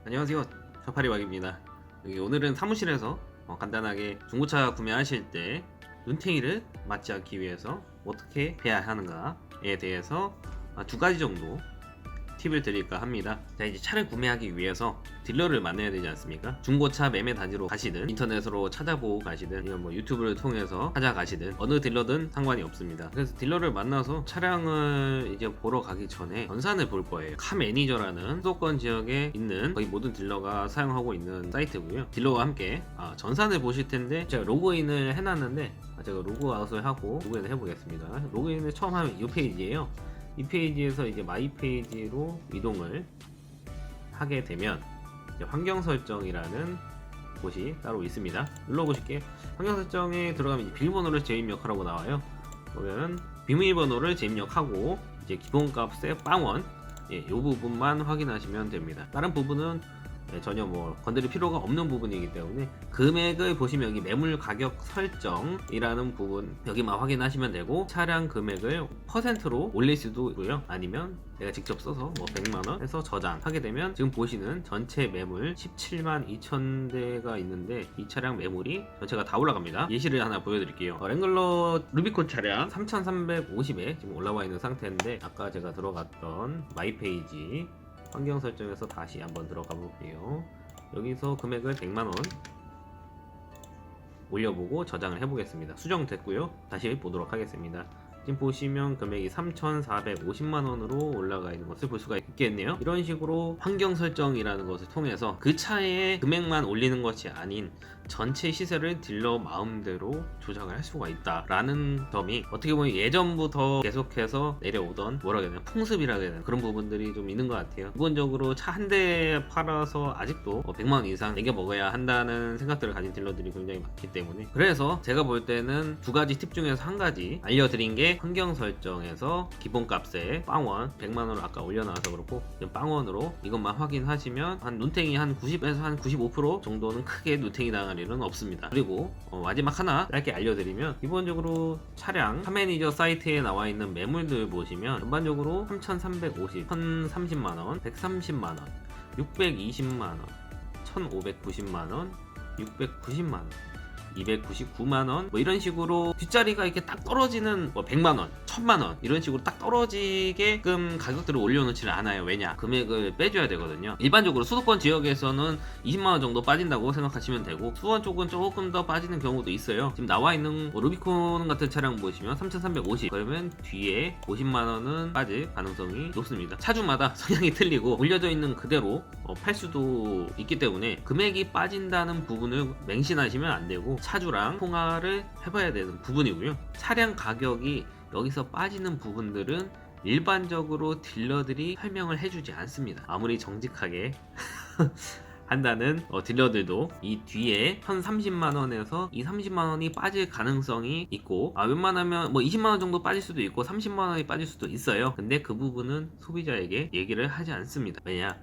안녕하세요, 저파리박입니다. 오늘은 사무실에서 간단하게 중고차 구매하실 때 눈탱이를 맞지 않기 위해서 어떻게 해야 하는가에 대해서 두 가지 정도 팁을 드릴까 합니다. 자, 이제 차를 구매하기 위해서 딜러를 만나야 되지 않습니까? 중고차 매매 단지로 가시든 인터넷으로 찾아보고 가시든 이건 뭐 유튜브를 통해서 찾아가시든 어느 딜러든 상관이 없습니다. 그래서 딜러를 만나서 차량을 이제 보러 가기 전에 전산을 볼 거예요. 카 매니저라는 수도권 지역에 있는 거의 모든 딜러가 사용하고 있는 사이트고요. 딜러와 함께 전산을 보실 텐데 제가 로그인을 해놨는데 제가 로그아웃을 하고 로그인을 해보겠습니다. 로그인을 처음 하면 이 페이지예요. 이 페이지에서 이제 마이 페이지로 이동을 하게 되면 환경 설정이라는 곳이 따로 있습니다. 눌러보실게요. 환경 설정에 들어가면 이제 비밀번호를 재입력하라고 나와요. 그러면 비밀번호를 재입력하고 이제 기본값의 빵원 이 부분만 확인하시면 됩니다. 다른 부분은 전혀 뭐 건드릴 필요가 없는 부분이기 때문에 금액을 보시면 여기 매물 가격 설정이라는 부분 여기만 확인하시면 되고 차량 금액을 퍼센트로 올릴 수도 있고요. 아니면 내가 직접 써서 뭐 100만원 해서 저장하게 되면 지금 보시는 전체 매물 17만 2천 대가 있는데 이 차량 매물이 전체가 다 올라갑니다. 예시를 하나 보여드릴게요. 랭글러 루비콘 차량 3350에 지금 올라와 있는 상태인데 아까 제가 들어갔던 마이 페이지 환경 설정에서 다시 한번 들어가 볼게요. 여기서 금액을 100만원 올려보고 저장을 해보겠습니다. 수정됐고요. 다시 보도록 하겠습니다. 지금 보시면 금액이 3,450만원으로 올라가 있는 것을 볼 수가 있겠네요. 이런 식으로 환경 설정이라는 것을 통해서 그 차의 금액만 올리는 것이 아닌 전체 시세를 딜러 마음대로 조작을 할 수가 있다라는 점이 어떻게 보면 예전부터 계속해서 내려오던 뭐라 해야 되나 풍습이라 해야 되나 그런 부분들이 좀 있는 것 같아요. 기본적으로 차 한 대 팔아서 아직도 100만원 이상 내겨 먹어야 한다는 생각들을 가진 딜러들이 굉장히 많기 때문에 그래서 제가 볼 때는 두 가지 팁 중에서 한 가지 알려드린 게 환경 설정에서 기본값에 빵원 100만원을 아까 올려놔서 그렇고 빵원으로 이것만 확인하시면 한 눈탱이 한 90에서 한 95% 정도는 크게 눈탱이 당할 일은 없습니다. 그리고 마지막 하나 짧게 알려드리면 기본적으로 차량 카매니저 사이트에 나와 있는 매물들 보시면 전반적으로 3,350, 1,030만원, 130만원, 620만원, 1,590만원, 690만원 299만원 뭐 이런 식으로 뒷자리가 이렇게 딱 떨어지는 뭐 100만원 1000만원 이런 식으로 딱 떨어지게끔 가격들을 올려놓지는 않아요. 왜냐 금액을 빼줘야 되거든요. 일반적으로 수도권 지역에서는 20만원 정도 빠진다고 생각하시면 되고 수원 쪽은 조금 더 빠지는 경우도 있어요. 지금 나와 있는 뭐 루비콘 같은 차량 보시면 3350 그러면 뒤에 50만원은 빠질 가능성이 높습니다. 차주마다 성향이 틀리고 올려져 있는 그대로 팔 수도 있기 때문에 금액이 빠진다는 부분을 맹신하시면 안 되고 차주랑 통화를 해봐야 되는 부분이고요. 차량 가격이 여기서 빠지는 부분들은 일반적으로 딜러들이 설명을 해주지 않습니다. 아무리 정직하게 한다는 딜러들도 이 뒤에 1,030만원에서 이 30만원이 빠질 가능성이 있고 웬만하면 뭐 20만원 정도 빠질 수도 있고 30만원이 빠질 수도 있어요. 근데 그 부분은 소비자에게 얘기를 하지 않습니다. 왜냐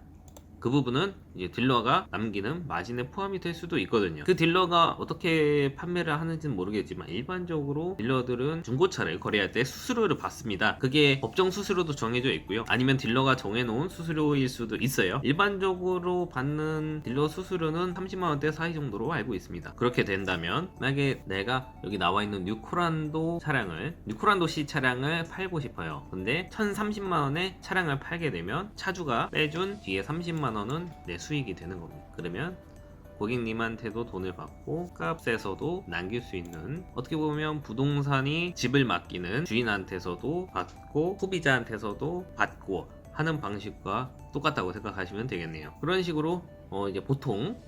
그 부분은 이제 딜러가 남기는 마진에 포함이 될 수도 있거든요. 그 딜러가 어떻게 판매를 하는지는 모르겠지만 일반적으로 딜러들은 중고차를 거래할 때 수수료를 받습니다. 그게 법정 수수료도 정해져 있고요. 아니면 딜러가 정해놓은 수수료일 수도 있어요. 일반적으로 받는 딜러 수수료는 30만원대 사이 정도로 알고 있습니다. 그렇게 된다면 만약에 내가 여기 나와 있는 뉴코란도 C 차량을 팔고 싶어요. 근데 1,030만원에 차량을 팔게 되면 차주가 빼준 뒤에 30만원은 내 수익이 되는 겁니다. 그러면 고객님한테도 돈을 받고 값에서도 남길 수 있는 어떻게 보면 부동산이 집을 맡기는 주인한테서도 받고 소비자한테서도 받고 하는 방식과 똑같다고 생각하시면 되겠네요. 그런 식으로 이제 보통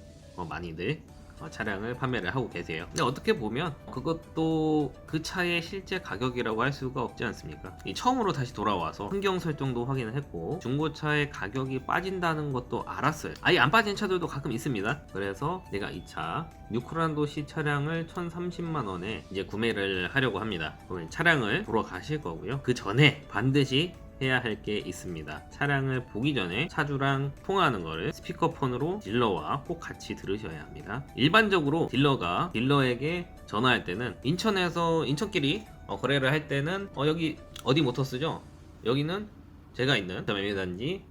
많이들 차량을 판매를 하고 계세요. 근데 어떻게 보면 그것도 그 차의 실제 가격이라고 할 수가 없지 않습니까? 처음으로 다시 돌아와서 환경 설정도 확인을 했고 중고차의 가격이 빠진다는 것도 알았어요. 아예 안 빠진 차들도 가끔 있습니다. 그래서 내가 이 차 뉴코란도 C 차량을 1,030만원에 이제 구매를 하려고 합니다. 그러면 차량을 보러 가실 거고요. 그 전에 반드시 해야 할 게 있습니다. 차량을 보기 전에 차주랑 통화하는 거를 스피커폰으로 딜러와 꼭 같이 들으셔야 합니다. 일반적으로 딜러가 딜러에게 전화할 때는 인천끼리 거래를 할 때는 여기 어디 모터스죠? 여기는 제가 있는 매매단지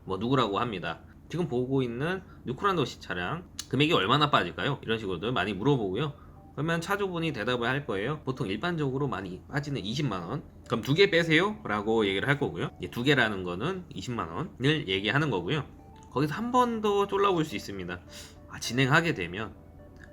뭐 누구라고 합니다. 지금 보고 있는 뉴크란도 C 차량 금액이 얼마나 빠질까요? 이런 식으로도 많이 물어보고요. 그러면 차주분이 대답을 할 거예요. 보통 일반적으로 많이 빠지는 20만원. 그럼 2개 빼세요 라고 얘기를 할 거고요. 2개라는 거는 20만원을 얘기하는 거고요. 거기서 한 번 더 쫄라볼 수 있습니다. 진행하게 되면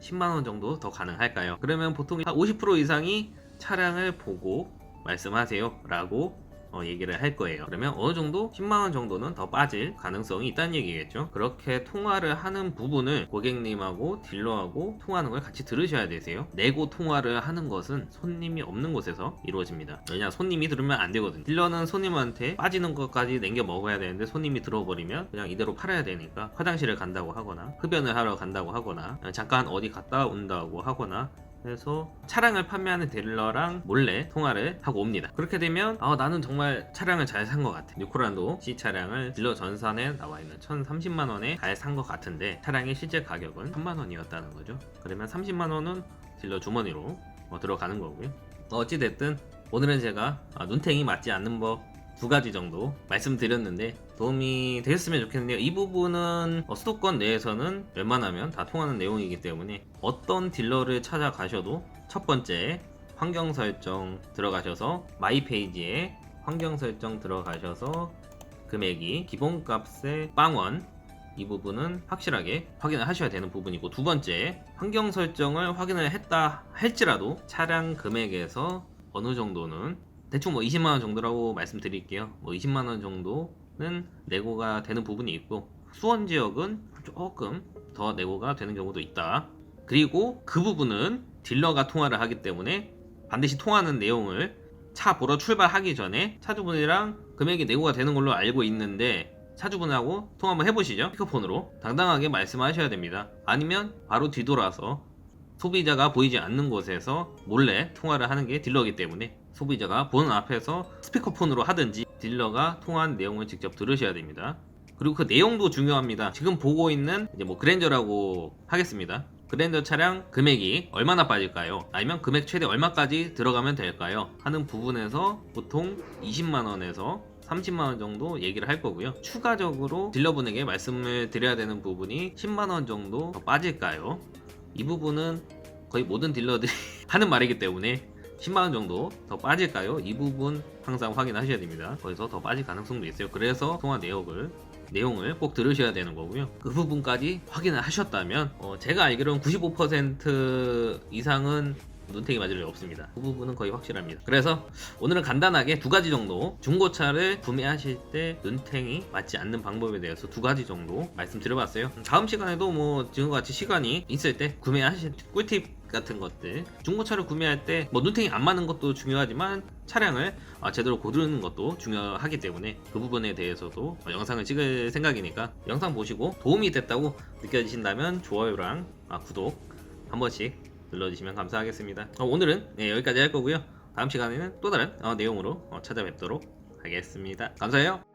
10만원 정도 더 가능할까요? 그러면 보통 50% 이상이 차량을 보고 말씀하세요 라고 얘기를 할 거예요. 그러면 어느 정도 10만원 정도는 더 빠질 가능성이 있다는 얘기겠죠. 그렇게 통화를 하는 부분을 고객님하고 딜러하고 통화하는 걸 같이 들으셔야 되세요. 내고 통화를 하는 것은 손님이 없는 곳에서 이루어집니다. 왜냐, 손님이 들으면 안 되거든요. 딜러는 손님한테 빠지는 것까지 남겨 먹어야 되는데 손님이 들어버리면 그냥 이대로 팔아야 되니까 화장실을 간다고 하거나 흡연을 하러 간다고 하거나 잠깐 어디 갔다 온다고 하거나 그래서 차량을 판매하는 딜러랑 몰래 통화를 하고 옵니다. 그렇게 되면 나는 정말 차량을 잘 산 것 같아. 뉴크란도 C 차량을 딜러 전산에 나와 있는 1030만원에 잘 산 것 같은데 차량의 실제 가격은 3만원이었다는 거죠. 그러면 30만원은 딜러 주머니로 들어가는 거고요. 어찌됐든 오늘은 제가 눈탱이 맞지 않는 법 2가지 정도 말씀드렸는데 도움이 되셨으면 좋겠는데요. 이 부분은 수도권 내에서는 웬만하면 다 통하는 내용이기 때문에 어떤 딜러를 찾아가셔도 첫 번째 환경 설정 들어가셔서 마이 페이지에 환경 설정 들어가셔서 금액이 기본값의 빵원, 이 부분은 확실하게 확인을 하셔야 되는 부분이고, 두 번째 환경 설정을 확인을 했다 할지라도 차량 금액에서 어느 정도는 대충 20만원 정도라고 말씀드릴게요. 20만원 정도는 내고가 되는 부분이 있고, 수원 지역은 조금 더 내고가 되는 경우도 있다. 그리고 그 부분은 딜러가 통화를 하기 때문에 반드시 통화하는 내용을 차 보러 출발하기 전에 차주분이랑 금액이 내고가 되는 걸로 알고 있는데 차주분하고 통화 한번 해보시죠. 스피커폰으로 당당하게 말씀하셔야 됩니다. 아니면 바로 뒤돌아서 소비자가 보이지 않는 곳에서 몰래 통화를 하는 게 딜러이기 때문에 소비자가 보는 앞에서 스피커폰으로 하든지 딜러가 통화한 내용을 직접 들으셔야 됩니다. 그리고 그 내용도 중요합니다. 지금 보고 있는 그랜저라고 하겠습니다. 그랜저 차량 금액이 얼마나 빠질까요? 아니면 금액 최대 얼마까지 들어가면 될까요? 하는 부분에서 보통 20만원에서 30만원 정도 얘기를 할 거고요. 추가적으로 딜러분에게 말씀을 드려야 되는 부분이 10만원 정도 더 빠질까요? 이 부분은 거의 모든 딜러들이 하는 말이기 때문에 10만원 정도 더 빠질까요? 이 부분 항상 확인하셔야 됩니다. 거기서 더 빠질 가능성도 있어요. 그래서 통화 내용을 꼭 들으셔야 되는 거고요. 그 부분까지 확인을 하셨다면 제가 알기로는 95% 이상은 눈탱이 맞을 일 없습니다. 그 부분은 거의 확실합니다. 그래서 오늘은 간단하게 2가지 정도 중고차를 구매하실 때 눈탱이 맞지 않는 방법에 대해서 2가지 정도 말씀드려봤어요. 다음 시간에도 지금과 같이 시간이 있을 때 구매하실 꿀팁 같은 것들, 중고차를 구매할 때 눈탱이 안 맞는 것도 중요하지만 차량을 제대로 고르는 것도 중요하기 때문에 그 부분에 대해서도 영상을 찍을 생각이니까 영상 보시고 도움이 됐다고 느껴지신다면 좋아요랑 구독 한 번씩 눌러주시면 감사하겠습니다. 오늘은 여기까지 할 거고요. 다음 시간에는 또 다른 내용으로 찾아뵙도록 하겠습니다. 감사해요.